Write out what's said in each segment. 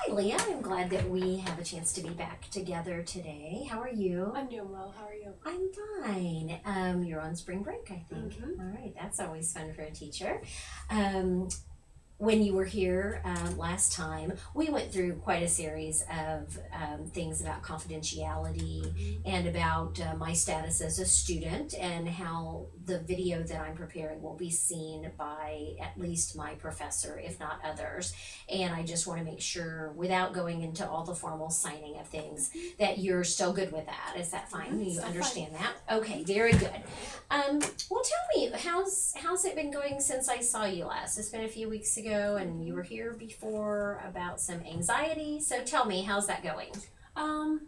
Hi, Leah. I'm glad that we have a chance to be back together today. How are you? I'm doing well. How are you? I'm fine. You're on spring break, I think. Mm-hmm. All right, that's always fun for a teacher. Um, when you were here last time, we went through quite a series of things about confidentiality Mm-hmm. and about my status as a student and how the video that I'm preparing will be seen by at least my professor, if not others. And I just want to make sure, without going into all the formal signing of things, that you're still good with that. Is that fine? Mm-hmm. You Still understand that? Okay, very good. Well, tell me, how's it been going since I saw you last? It's been a few weeks ago, and you were here before about some anxiety. So tell me, how's that going? Um,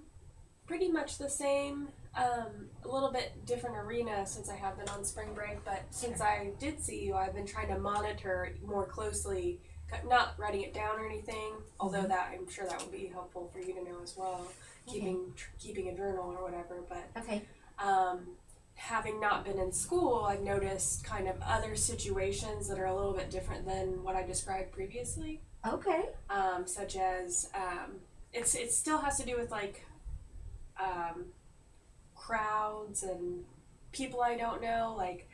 Pretty much the same. A little bit different arena since I have been on spring break, but since I did see you, I've been trying to monitor more closely, not writing it down or anything. Although that I'm sure that would be helpful for you to know as well, Okay. keeping a journal or whatever. But Okay. um, having not been in school, I've noticed kind of other situations that are a little bit different than what I described previously. Okay. Such as it still has to do with like um, crowds and people I don't know. Like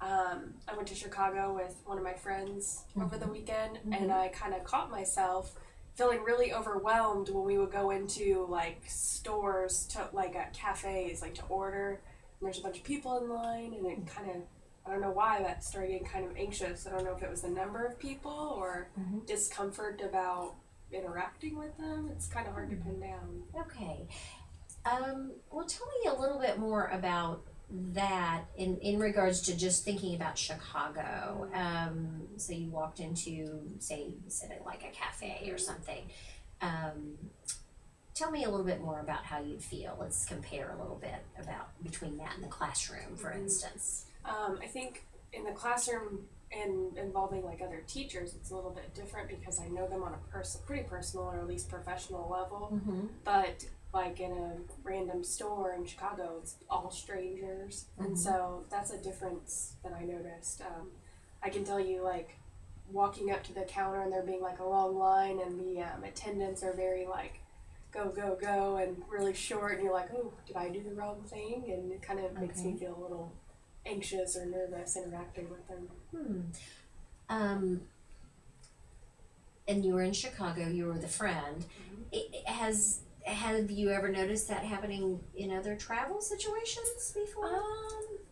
I went to Chicago with one of my friends over the weekend, and I kind of caught myself feeling really overwhelmed when we would go into like stores to like at cafes like to order, and there's a bunch of people in line, and it kind of, I don't know why that started getting kind of anxious. I don't know if it was the number of people or discomfort about interacting with them. It's kind of hard to pin down. Okay. Well, tell me a little bit more about that in regards to just thinking about Chicago. So you walked into, say, you said it like a cafe or something. Um, Tell me a little bit more about how you feel. Let's compare a little bit about between that and the classroom, for instance. I think in the classroom and involving like other teachers, it's a little bit different because I know them on a pretty personal or at least professional level. Mm-hmm. But like in a random store in Chicago, it's all strangers, and so that's a difference that I noticed. I can tell you, like walking up to the counter and there being like a long line, and the attendants are very like go go go and really short, and you're like, oh, did I do the wrong thing? And it kind of makes me feel a little anxious or nervous interacting with them. Um, and you were in Chicago. You were the friend. Have you ever noticed that happening in other travel situations before?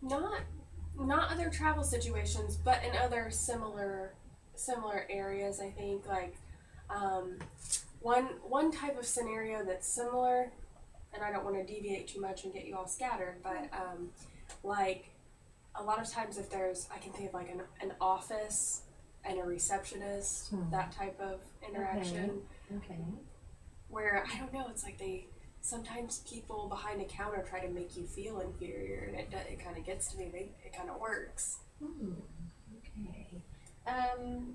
Not other travel situations, but in other similar areas. I think like um, one type of scenario that's similar, and I don't want to deviate too much and get you all scattered, but like a lot of times if there's, I can think of like an office and a receptionist, that type of interaction. Okay. Where I don't know, it's like sometimes people behind a counter try to make you feel inferior, and it kind of gets to me. It kind of works. Okay.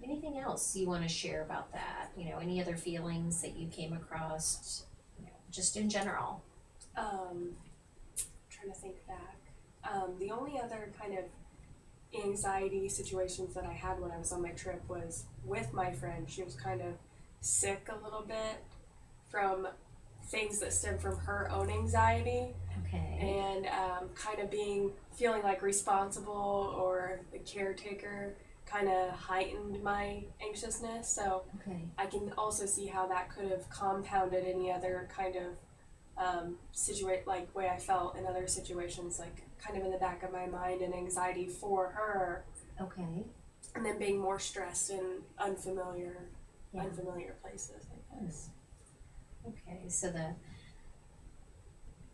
Anything else you want to share about that? Any other feelings that you came across, just in general? Trying to think back. The only other kind of anxiety situations that I had when I was on my trip was with my friend. She was kind of sick a little bit from things that stem from her own anxiety, Okay. and kind of feeling like responsible or the caretaker kind of heightened my anxiousness. So Okay. I can also see how that could have compounded any other kind of like way I felt in other situations, like kind of in the back of my mind, and anxiety for her, Okay. and then being more stressed in unfamiliar Yeah. places, I guess. Okay. So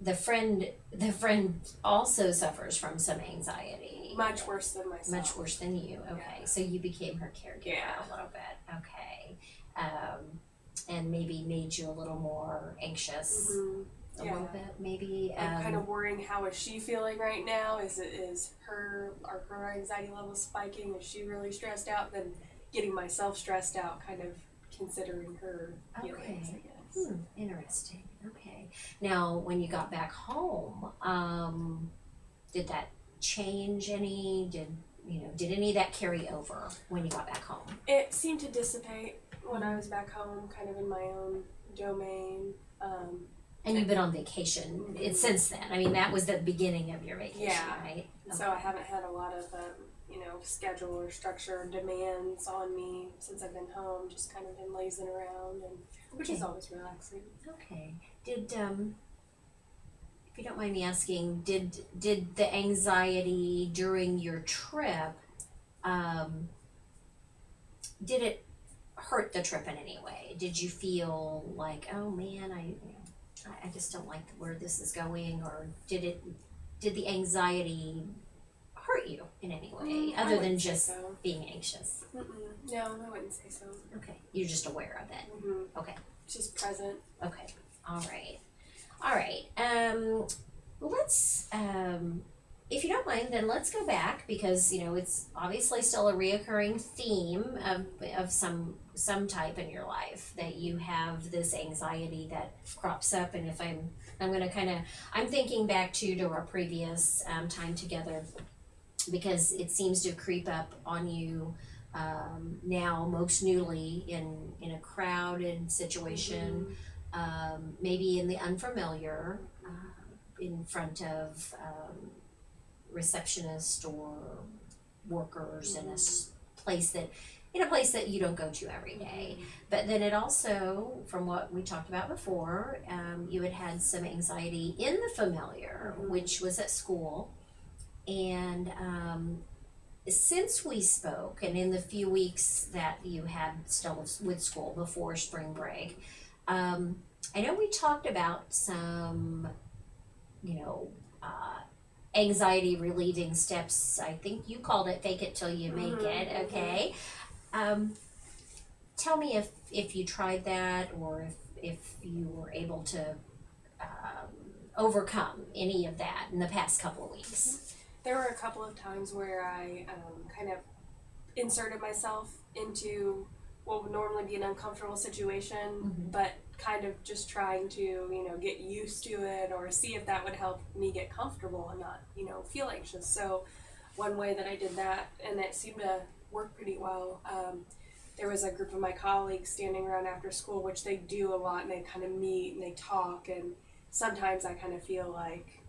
the friend also suffers from some anxiety. Much worse than myself. Much worse than you. Okay. Yeah. So you became her caregiver Yeah. a little bit. Okay. And maybe made you a little more anxious. A little bit, maybe. I'm kind of worrying, how is she feeling right now? Are her anxiety levels spiking? Is she really stressed out? Then getting myself stressed out, kind of considering her feelings, I guess. Interesting. Okay. Now, when you got back home, did that change any? did any of that carry over when you got back home? It seemed to dissipate when I was back home, kind of in my own domain. And you've been on vacation since then. I mean, that was the beginning of your vacation, Yeah. right? So I haven't had a lot of, schedule or structure or demands on me since I've been home. Just kind of been lazing around, which is always relaxing. Okay. Did if you don't mind me asking, did the anxiety during your trip, did it hurt the trip in any way? Did you feel like, oh man, I just don't like where this is going, or did the anxiety hurt you in any way other than just being anxious? No, I wouldn't say so. Okay, you're just aware of it. Okay, just present. Okay, all right. Let's if you don't mind, then let's go back, because it's obviously still a reoccurring theme of some type in your life, that you have this anxiety that crops up. And if I'm I'm thinking back to our previous time together, because it seems to creep up on you now, most newly in a crowded situation, maybe in the unfamiliar, in front of receptionists or workers in a place that you don't go to every day. But then it also, from what we talked about before, you had some anxiety in the familiar, which was at school. And since we spoke, and in the few weeks that you had still with school before spring break, I know we talked about some, anxiety relieving steps. I think you called it fake it till you make it, okay? Tell me if you tried that, or if you were able to overcome any of that in the past couple of weeks. There were a couple of times where I kind of inserted myself into what would normally be an uncomfortable situation, but kind of just trying to, get used to it, or see if that would help me get comfortable and not, feel anxious. So one way that I did that, and it seemed to work pretty well, there was a group of my colleagues standing around after school, which they do a lot, and they kind of meet and they talk, and sometimes I kind of feel like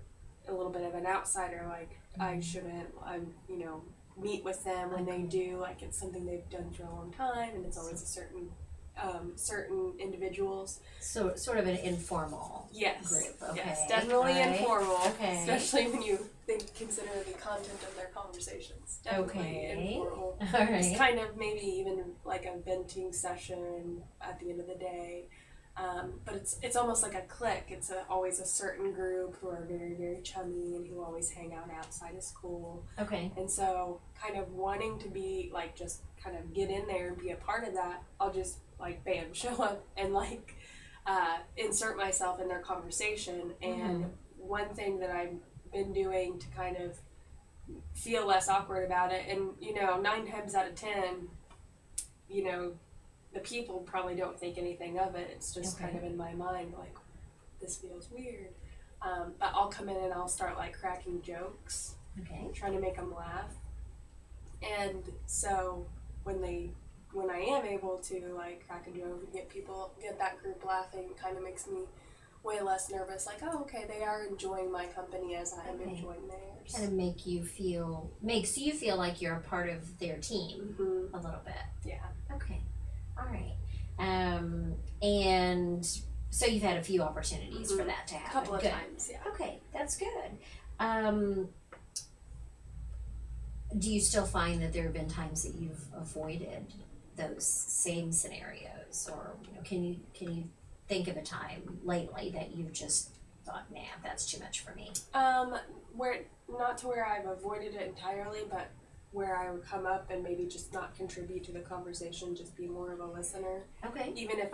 a little bit of an outsider, like I shouldn't, meet with them when they do, like it's something they've done for a long time, and it's always a certain individuals. So sort of an informal group. Okay. Yes, definitely informal. Okay. Especially when you consider the content of their conversations. Definitely informal. All right. It's kind of maybe even like a venting session at the end of the day. But it's almost like a clique. It's always a certain group who are very, very chummy and who always hang out outside of school. Okay. And so kind of wanting to be like, just kind of get in there and be a part of that, I'll just like bam, show up and like insert myself in their conversation. And one thing that I've been doing to kind of feel less awkward about it, and 9 times out of 10, the people probably don't think anything of it. It's just kind of in my mind, like, this feels weird. But I'll come in and I'll start like cracking jokes, trying to make them laugh. And so when I am able to like crack a joke and get that group laughing, it kind of makes me way less nervous. Like, oh, okay, they are enjoying my company as I am enjoying theirs. Kind of makes you feel like you're a part of their team a little bit. Yeah. Okay. All right. And so you've had a few opportunities for that to happen. A couple of times, yeah. Okay, that's good. Do you still find that there have been times that you've avoided those same scenarios, or can you think of a time lately that you've just thought, nah, that's too much for me? Where not to where I've avoided it entirely, but where I would come up and maybe just not contribute to the conversation, just be more of a listener. Okay. Even if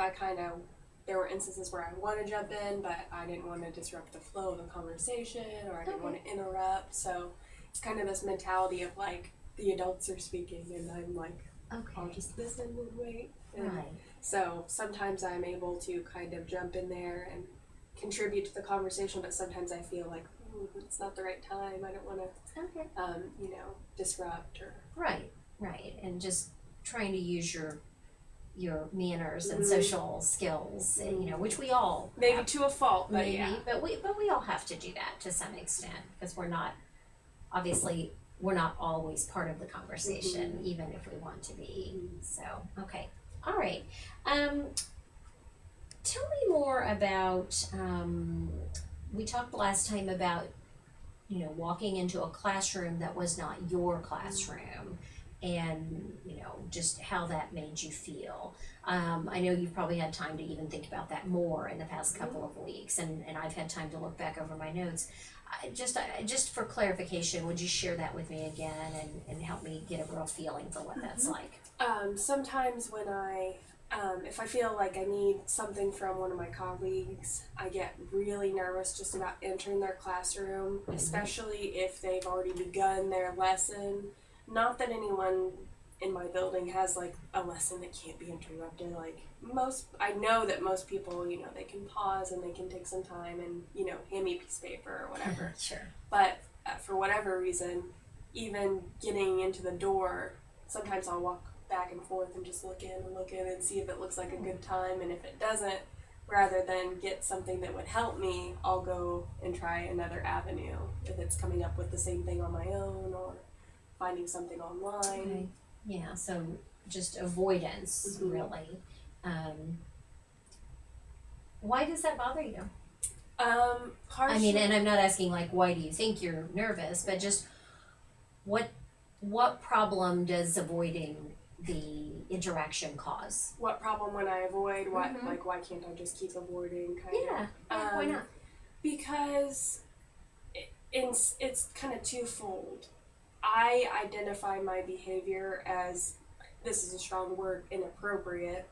there were instances where I want to jump in, but I didn't want to disrupt the flow of the conversation, or I didn't want to interrupt. So it's kind of this mentality of like, the adults are speaking and I'm like, I'll just listen and wait. And so sometimes I'm able to kind of jump in there and contribute to the conversation, but sometimes I feel like, it's not the right time. I don't want to, Okay. disrupt or. Right, right, and just trying to use your manners and social skills, which we all Maybe have, to a fault, but maybe, yeah. but we all have to do that to some extent because obviously we're not always part of the conversation, even if we want to be. So okay, all right. Tell me more about. We talked last time about walking into a classroom that was not your classroom and just how that made you feel. I know you've probably had time to even think about that more in the past couple of weeks, and I've had time to look back over my notes. Just for clarification, would you share that with me again and help me get a real feeling for what that's like? Sometimes when if I feel like I need something from one of my colleagues, I get really nervous just about entering their classroom, especially if they've already begun their lesson. Not that anyone in my building has like a lesson that can't be interrupted. Like I know that most people, they can pause and they can take some time and, hand me a piece of paper or whatever. Sure. But for whatever reason, even getting into the door, sometimes I'll walk back and forth and just look in and see if it looks like a good time, and if it doesn't, rather than get something that would help me, I'll go and try another avenue if it's coming up with the same thing on my own or finding something online. Okay. Yeah, so just avoidance, really. Why does that bother you? Partially. And I'm not asking like why do you think you're nervous, but just what problem does avoiding the interaction cause? What problem when I avoid? What like why can't I just keep avoiding? Yeah, why not? Because it's kind of twofold. I identify my behavior as, this is a strong word, inappropriate,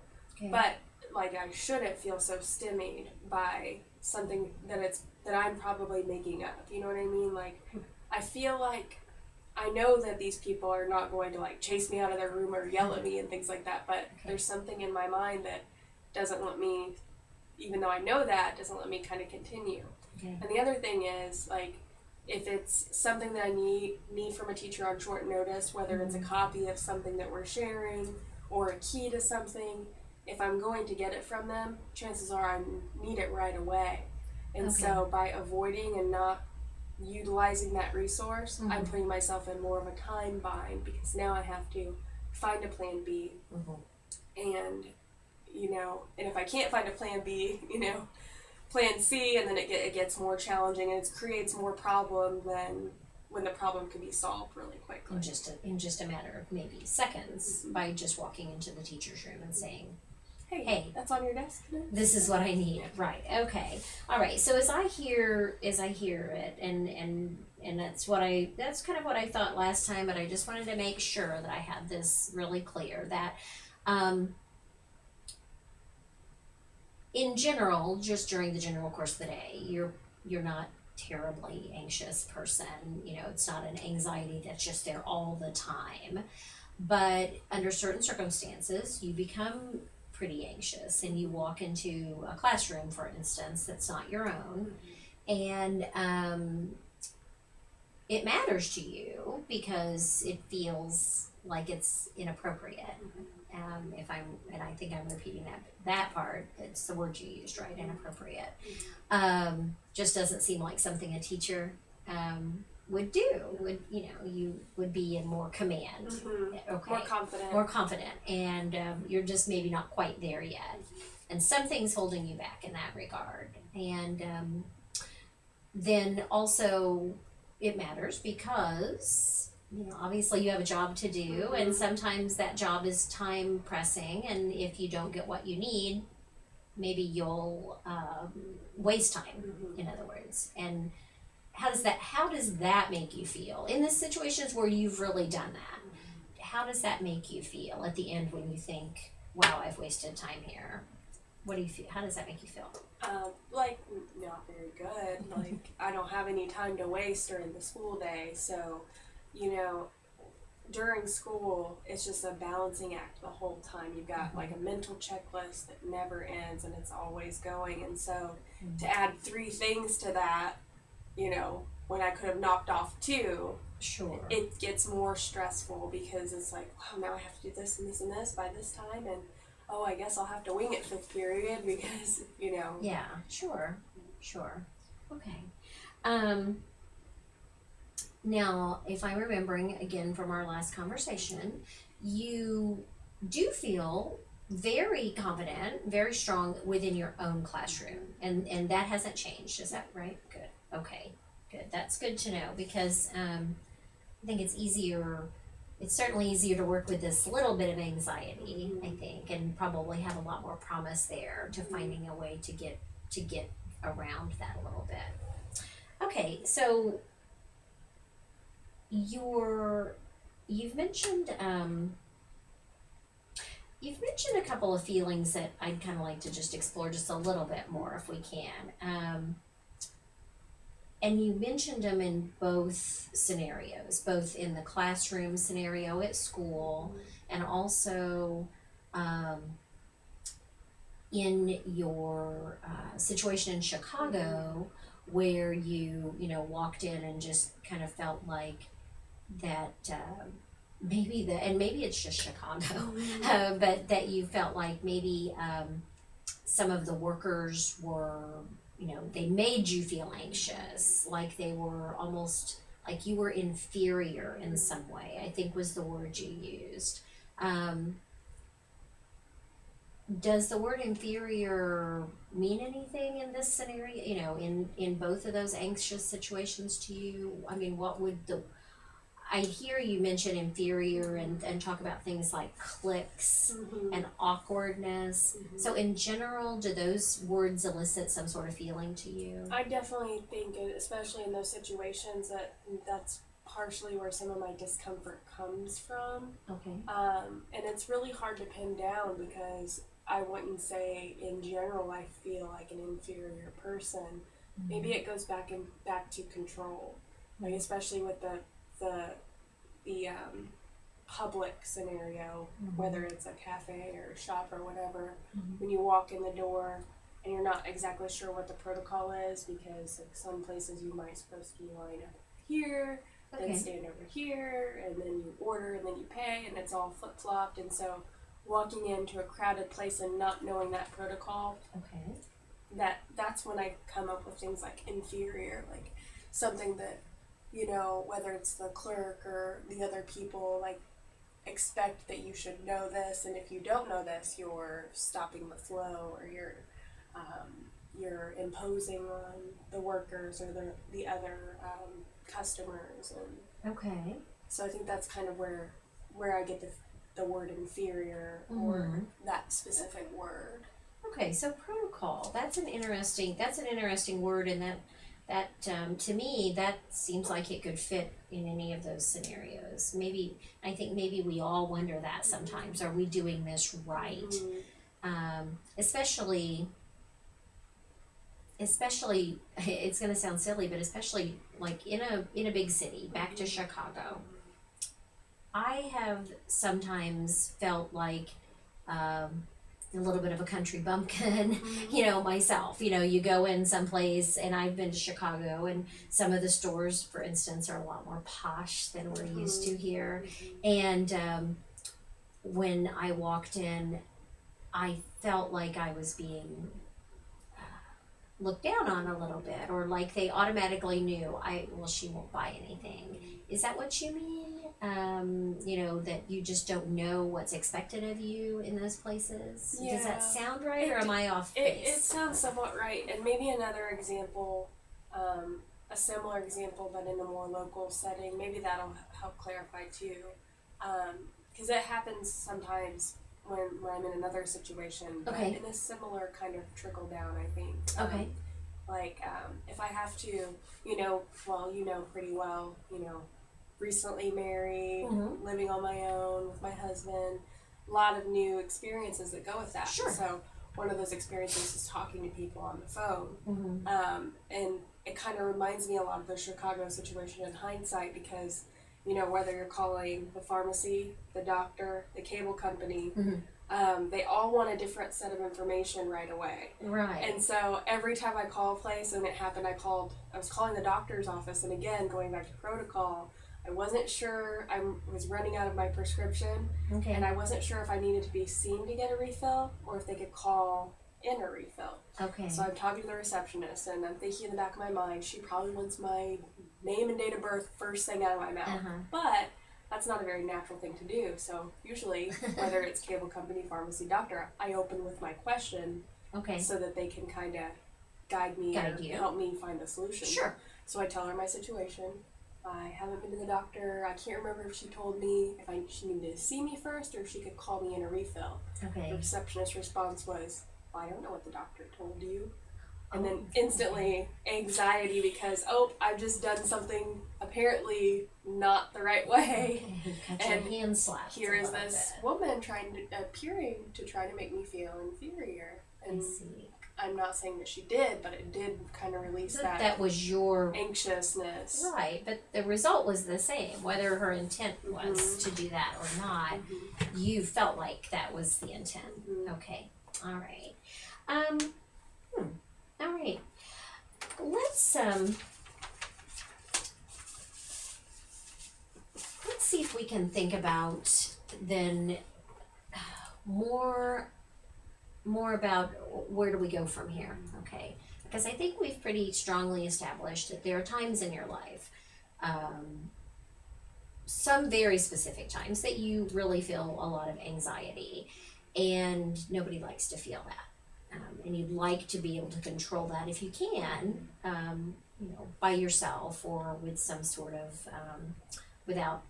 but like I shouldn't feel so stymied by something that I'm probably making up. You know what I mean? Like I feel like I know that these people are not going to like chase me out of their room or yell at me and things like that, but there's something in my mind that doesn't let me, even though I know that, doesn't let me kind of continue. Okay. And the other thing is, like, if it's something that I need from a teacher on short notice, whether it's a copy of something that we're sharing or a key to something, if I'm going to get it from them, chances are I need it right away. And so by avoiding and not utilizing that resource, I'm putting myself in more of a time bind, because now I have to find a plan B. And, and if I can't find a plan B, plan C, and then it gets more challenging and it creates more problem than when the problem could be solved really quickly. In just a matter of maybe seconds, by just walking into the teacher's room and saying, hey, that's on your desk today? This is what I need. Right. Okay. All right. So as I hear it, and that's kind of what I thought last time, but I just wanted to make sure that I had this really clear, that in general, just during the general course of the day, you're not terribly anxious person. It's not an anxiety that's just there all the time. But under certain circumstances, you become pretty anxious and you walk into a classroom, for instance, that's not your own, and it matters to you because it feels like it's inappropriate. And I think I'm repeating that part. It's the word you used, right? Inappropriate. Just doesn't seem like something a teacher would do. You would be in more command. Okay. More confident, and you're just maybe not quite there yet. And something's holding you back in that regard. And then also it matters because obviously you have a job to do, and sometimes that job is time pressing, and if you don't get what you need, maybe you'll waste time, in other words. And how does that make you feel in the situations where you've really done that? How does that make you feel at the end when you think, wow, I've wasted time here? What do you feel? How does that make you feel? Like, not very good. Like, I don't have any time to waste during the school day. So, during school, it's just a balancing act the whole time. You've got like a mental checklist that never ends and it's always going. And so to add 3 things to that, when I could have knocked off 2, Sure. it gets more stressful because it's like, wow, now I have to do this and this and this by this time, and oh, I guess I'll have to wing it 5th period because, you know. Yeah, sure. Okay. Now, if I'm remembering again from our last conversation, you do feel very confident, very strong within your own classroom, and that hasn't changed. Is that right? Good. Okay. Good. That's good to know because I think it's easier. It's certainly easier to work with this little bit of anxiety, I think, and probably have a lot more promise there to finding a way to get around that a little bit. Okay, so you've mentioned a couple of feelings that I'd kind of like to just explore just a little bit more if we can. And you mentioned them in both scenarios, both in the classroom scenario at school and also in your situation in Chicago where you walked in and just kind of felt like that maybe it's just Chicago, but that you felt like maybe some of the workers were, they made you feel anxious, like they were almost like you were inferior in some way, I think was the word you used. Does the word inferior mean anything in this scenario, in both of those anxious situations to you? I mean, what would I hear you mention inferior and talk about things like cliques and awkwardness. So in general, do those words elicit some sort of feeling to you? I definitely think, especially in those situations, that's partially where some of my discomfort comes from. Okay. And it's really hard to pin down because I wouldn't say in general I feel like an inferior person. Maybe it goes back to control, like especially with the public scenario, whether it's a cafe or a shop or whatever, when you walk in the door and you're not exactly sure what the protocol is because like some places you might supposed to be line up here, then stand over here, and then you order and then you pay, and it's all flip-flopped, and so walking into a crowded place and not knowing that protocol, that's when I come up with things like inferior, like something that, whether it's the clerk or the other people, like, expect that you should know this, and if you don't know this, you're stopping the flow, or you're imposing on the workers or the other customers, and so I think that's kind of where I get the word inferior or that specific word. Okay, so protocol. That's an interesting word, and that to me that seems like it could fit in any of those scenarios. I think maybe we all wonder that sometimes. Are we doing this right? Especially it's going to sound silly, but especially like in a big city, back to Chicago. I have sometimes felt like a little bit of a country bumpkin, myself. You go in someplace, and I've been to Chicago, and some of the stores, for instance, are a lot more posh than we're used to here. And when I walked in, I felt like I was being looked down on a little bit, or like they automatically knew, she won't buy anything. Is that what you mean? That you just don't know what's expected of you in those places? Yeah. Does that sound right, or am I off base? It sounds somewhat right, and maybe another example, a similar example, but in a more local setting, maybe that'll help clarify too, because it happens sometimes when I'm in another situation, but in a similar kind of trickle down, I think. If I have to, pretty well, recently married, living on my own with my husband, a lot of new experiences that go with that. Sure. So one of those experiences is talking to people on the phone. And it kind of reminds me a lot of the Chicago situation in hindsight because, whether you're calling the pharmacy, the doctor, the cable company, they all want a different set of information right away. Right. And so every time I call a place, and it happened, I was calling the doctor's office, and again, going back to protocol, I wasn't sure, I was running out of my prescription, Okay. and I wasn't sure if I needed to be seen to get a refill, or if they could call in a refill. Okay. So I'm talking to the receptionist, and I'm thinking in the back of my mind, she probably wants my name and date of birth first thing out of my mouth. Uh-huh. But that's not a very natural thing to do. So usually, whether it's cable company, pharmacy, doctor, I open with my question Okay. so that they can kind of guide me Guide or you. help me find the solution. Sure. So I tell her my situation. I haven't been to the doctor. I can't remember if she told me if she needed to see me first or if she could call me in a refill. The Okay. receptionist's response was, "Well, I don't know what the doctor told you." And Oh, then instantly anxiety because, I've just done something apparently not the right way. Okay. Cut And your hand slapped. Here a is little this bit. woman appearing to try to make me feel inferior. I And see. I'm not saying that she did, but it did kind of release So that that was your anxiousness. right, but the result was the same. Whether her intent was Mhm. to do that or not, Mhm. you felt like that was the intent. Mhm. Okay. All right. All right. Let's see if we can think about then more about where do we go from here, okay? Because I think we've pretty strongly established that there are times in your life, some very specific times that you really feel a lot of anxiety, and nobody likes to feel that. And you'd like to be able to control that if you can, by yourself or with some sort of, without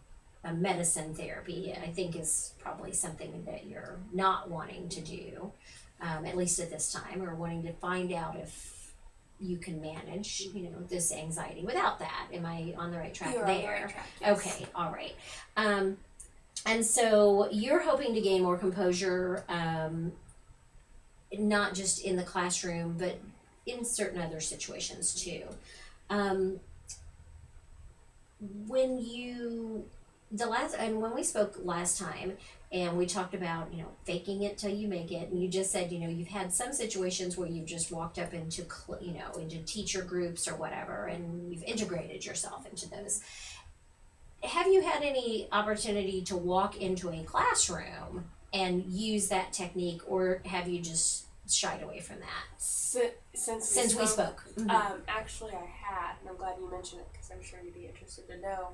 a medicine therapy, I think is probably something that you're not wanting to do, at least at this time, or wanting to find out if you can manage, this anxiety without that. Am I on the right track You're there? on the right track, yes. Okay, all right. And so you're hoping to gain more composure, not just in the classroom, but in certain other situations too. When we spoke last time, and we talked about, faking it till you make it, and you just said, you've had some situations where you've just walked up into, into teacher groups or whatever, and you've integrated yourself into those. Have you had any opportunity to walk into a classroom and use that technique, or have you just shied away from that? Since we spoke. Actually, I had, and I'm glad you mentioned it because I'm sure you'd be interested to know.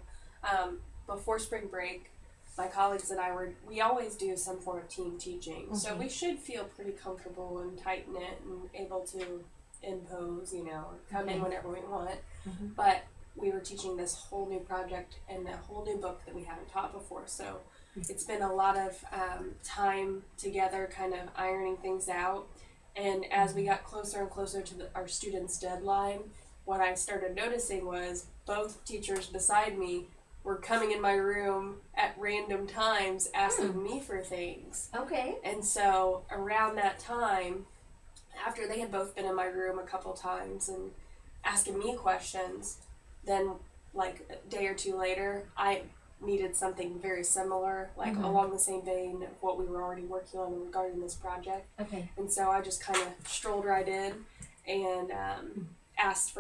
Before spring break, my colleagues and I we always do some form of team teaching, so we should feel pretty comfortable and tight-knit and able to impose, or come in whenever we want. But we were teaching this whole new project and a whole new book that we haven't taught before, so it's been a lot of time together kind of ironing things out. And as we got closer and closer to our students' deadline, what I started noticing was both teachers beside me were coming in my room at random times asking me for things. Okay. And so around that time, after they had both been in my room a couple times and asking me questions, then like a day or two later, I needed something very similar, like along the same vein of what we were already working on regarding this project. Okay. And so I just kind of strolled right in and asked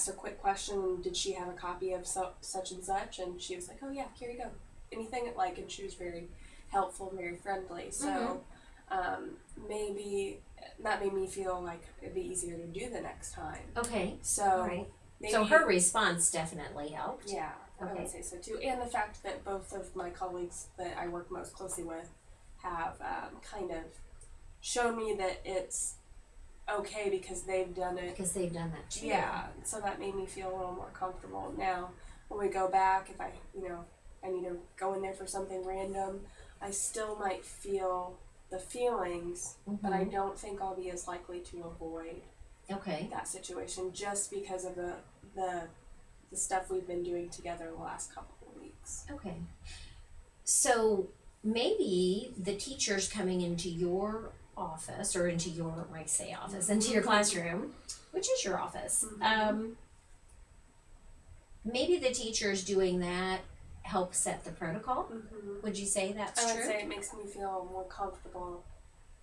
a quick question, did she have a copy of such and such? And she was like, oh yeah, here you go. Anything and she was very helpful and very friendly. So maybe that made me feel like it'd be easier to do the next time. Okay. So all right. maybe, So her response definitely helped. yeah, I Okay. would say so too. And the fact that both of my colleagues that I work most closely with have kind of shown me that it's okay because they've done it. Because they've done that too. Yeah, so that made me feel a little more comfortable. Now, when we go back, if I need to go in there for something random, I still might feel the feelings, but I don't think I'll be as likely to avoid Okay. that situation just because of the stuff we've been doing together the last couple of weeks. Okay. So maybe the teachers coming into your office, or into your, into your classroom, which is your office, maybe the teachers doing that help set the protocol. Mm-hmm. Would you say that's I true? would say it makes me feel more comfortable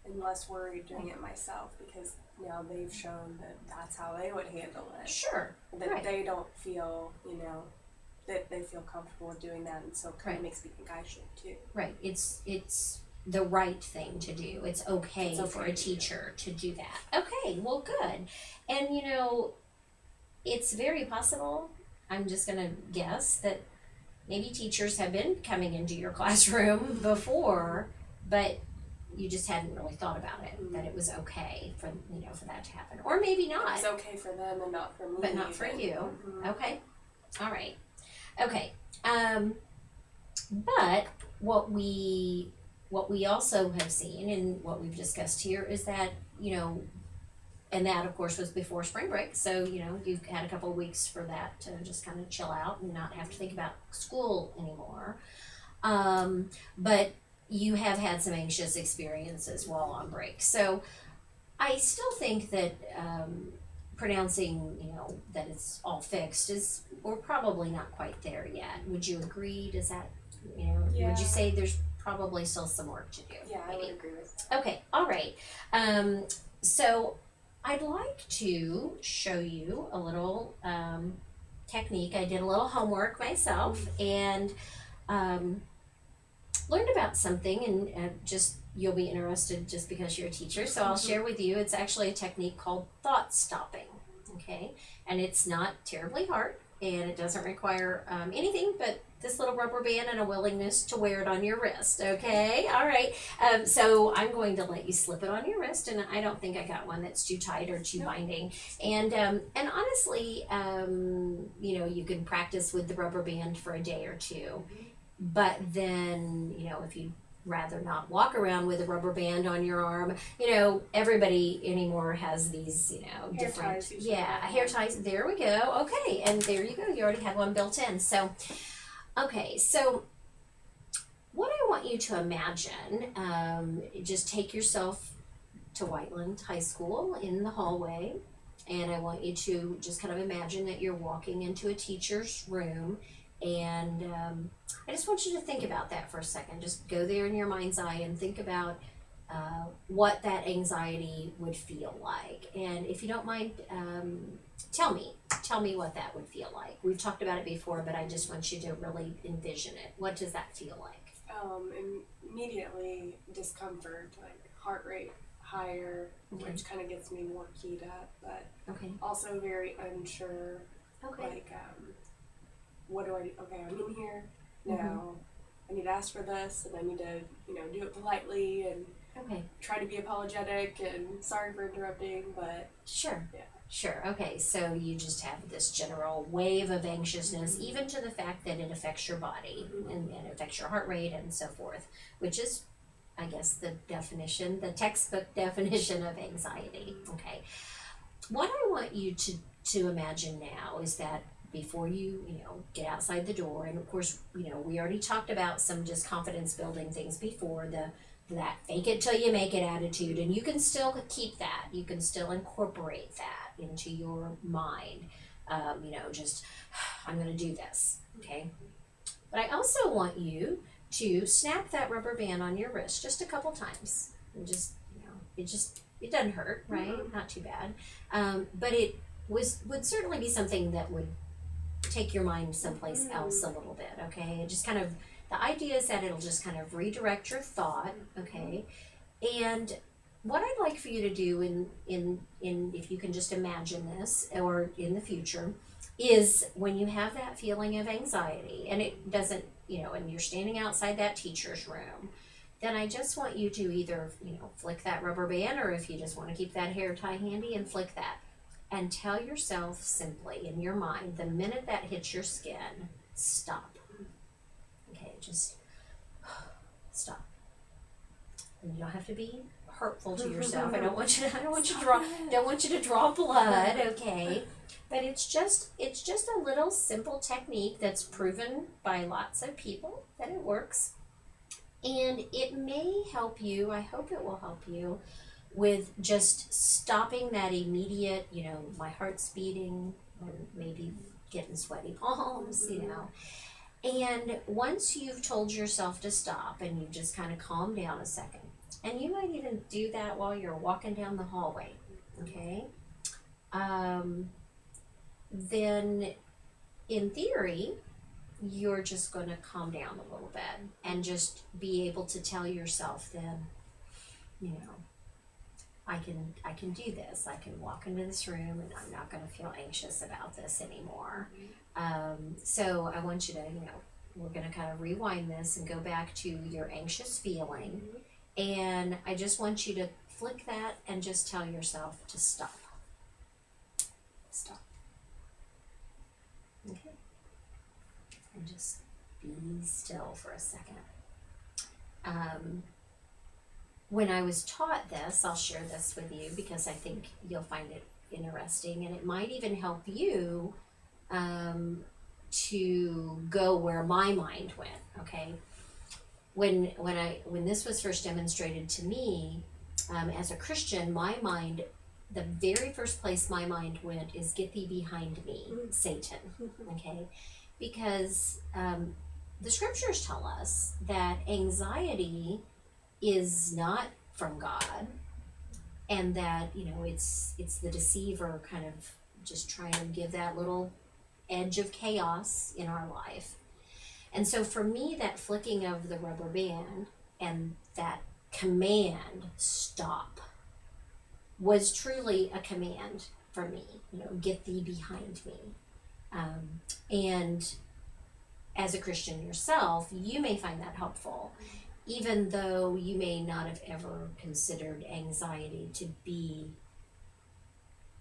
and less worried doing it myself, because now they've shown that that's how they would handle it. Sure. That Right. they don't feel, that they feel comfortable with doing that, and so it kind Right. of makes me think I should too. Right. It's the right thing to do. It's okay, It's okay for to a do. teacher to do that. Okay, well good. And it's very possible, I'm just gonna guess, that maybe teachers have been coming into your classroom before, but you just hadn't really thought about it, that it was okay for that to happen. Or maybe not. It's okay for them and not for me. But not for even. you. Mhm. Okay. All right. Okay. But what we also have seen and what we've discussed here is that, and that of course was before spring break, so you've had a couple of weeks for that to just kind of chill out and not have to think about school anymore. But you have had some anxious experiences while on break. So I still think that pronouncing, that it's all fixed we're probably not quite there yet. Would you agree? Does that, Yeah. would you say there's probably still some work to do? Yeah, I maybe? would agree with that. Okay, all right. So I'd like to show you a little technique. I did a little homework myself and learned about something, and just you'll be interested just because you're a teacher. So I'll share with you. It's actually a technique called thought stopping. Okay, and it's not terribly hard, and it doesn't require anything but this little rubber band and a willingness to wear it on your wrist. Okay, all right. So I'm going to let you slip it on your wrist, and I don't think I got one that's too tight or too binding. And honestly, you can practice with the rubber band for a day or two, but then if you rather not walk around with a rubber band on your arm. Everybody anymore has these, different ties usually. hair ties. There we go. Okay, and there you go. You already have one built in. So, okay, so what I want you to imagine, just take yourself to Whiteland High School in the hallway, and I want you to just kind of imagine that you're walking into a teacher's room, and I just want you to think about that for a second. Just go there in your mind's eye and think about what that anxiety would feel like. And if you don't mind, tell me what that would feel like. We've talked about it before, but I just want you to really envision it. What does that feel like? Immediately discomfort, like heart rate higher, Okay. which kind of gets me more keyed up, but Okay. also very unsure. Okay. Like, what do I do? Okay, I'm in here now. I need to ask for this, and I need to, do it politely and Okay. try to be apologetic and sorry for interrupting, but Sure. Yeah. Sure. Okay. So you just have this general wave of anxiousness, even to the fact that it affects your body and it affects your heart rate and so forth, which is, I guess, the textbook definition of anxiety. Okay. What I want you to imagine now is that before you get outside the door, and of course we already talked about some just confidence building things before, that fake it till you make it attitude, and you can still keep that, you can still incorporate that into your mind. Just I'm going to do this, okay? But I also want you to snap that rubber band on your wrist just a couple times, and just it doesn't hurt, right? Not too bad, but it would certainly be something that would take your mind someplace else a little bit, okay? It just kind of, the idea is that it'll just kind of redirect your thought, okay? And what I'd like for you to do in if you can just imagine this, or in the future, is when you have that feeling of anxiety, and it doesn't, and you're standing outside that teacher's room, then I just want you to either, flick that rubber band, or if you just want to keep that hair tie handy, and flick that. And tell yourself simply in your mind, the minute that hits your skin, stop. Okay, just stop. And you don't have to be hurtful to yourself. I don't want you to draw blood, okay? But it's just a little simple technique that's proven by lots of people that it works. And it may help you, I hope it will help you, with just stopping that immediate, my heart's beating, or maybe getting sweaty palms, And once you've told yourself to stop and you just kind of calm down a second, and you might even do that while you're walking down the hallway, okay? Then in theory, you're just going to calm down a little bit and just be able to tell yourself then, you know, I can do this. I can walk into this room and I'm not going to feel anxious about this anymore. So I want you to, we're going to kind of rewind this and go back to your anxious feeling. And I just want you to flick that and just tell yourself to stop. Stop. Okay. And just be still for a second. When I was taught this, I'll share this with you because I think you'll find it interesting, and it might even help you to go where my mind went. Okay, when this was first demonstrated to me as a Christian, my mind, the very first place my mind went is "Get thee behind me, Satan." Okay, because the scriptures tell us that anxiety is not from God, and that it's the deceiver kind of just trying to give that little edge of chaos in our life. And so for me, that flicking of the rubber band and that command stop was truly a command for me. Get thee behind me. And as a Christian yourself, you may find that helpful, even though you may not have ever considered anxiety to be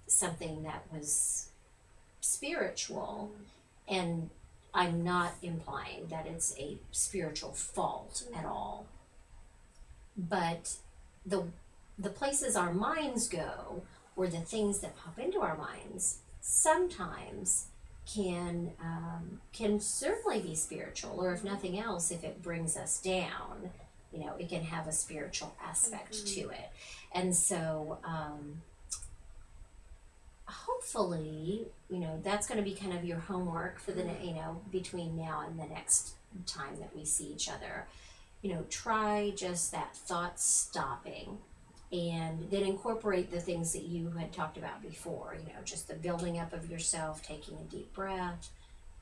something that was spiritual. And I'm not implying that it's a spiritual fault at all. But the places our minds go, or the things that pop into our minds, sometimes can certainly be spiritual, or if nothing else, if it brings us down, it can have a spiritual aspect to it. And so hopefully, that's going to be kind of your homework for the between now and the next time that we see each other. Try just that thought stopping, and then incorporate the things that you had talked about before, just the building up of yourself, taking a deep breath,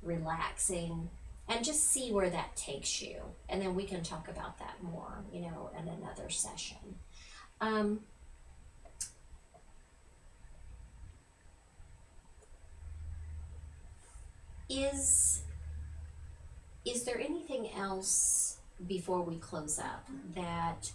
relaxing, and just see where that takes you. And then we can talk about that more, in another session. Is there anything else before we close up that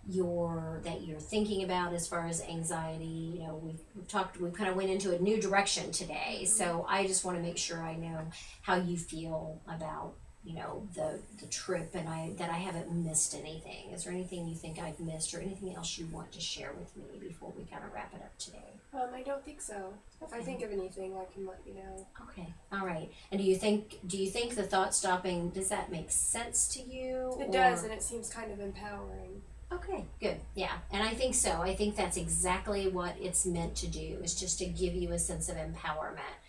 you're thinking about as far as anxiety? We've kind of went into a new direction today, so I just want to make sure I know how you feel about the trip, and that I haven't missed anything. Is there anything you think I've missed, or anything else you want to share with me before we kind of wrap it up today? I don't think so. If I think of anything, I can let you know. Okay, all right. And do you think the thought stopping, does that make sense to you? It does, and it seems kind of empowering. Okay, good. Yeah, and I think so. I think that's exactly what it's meant to do, is just to give you a sense of empowerment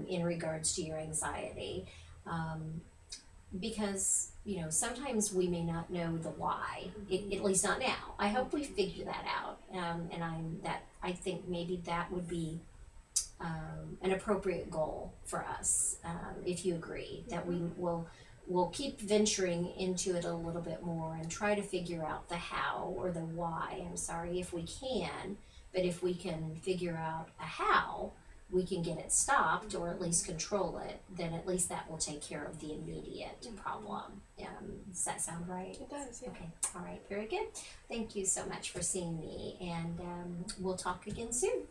in regards to your anxiety. Because sometimes we may not know the why, at least not now. I hope we figure that out, and I think maybe that would be an appropriate goal for us, if you agree, that we'll keep venturing into it a little bit more and try to figure out the how, or the why, if we can. But if we can figure out a how we can get it stopped, or at least control it, then at least that will take care of the immediate problem. Does that sound right? It does, yeah. Okay, all right, very good. Thank you so much for seeing me, and we'll talk again soon.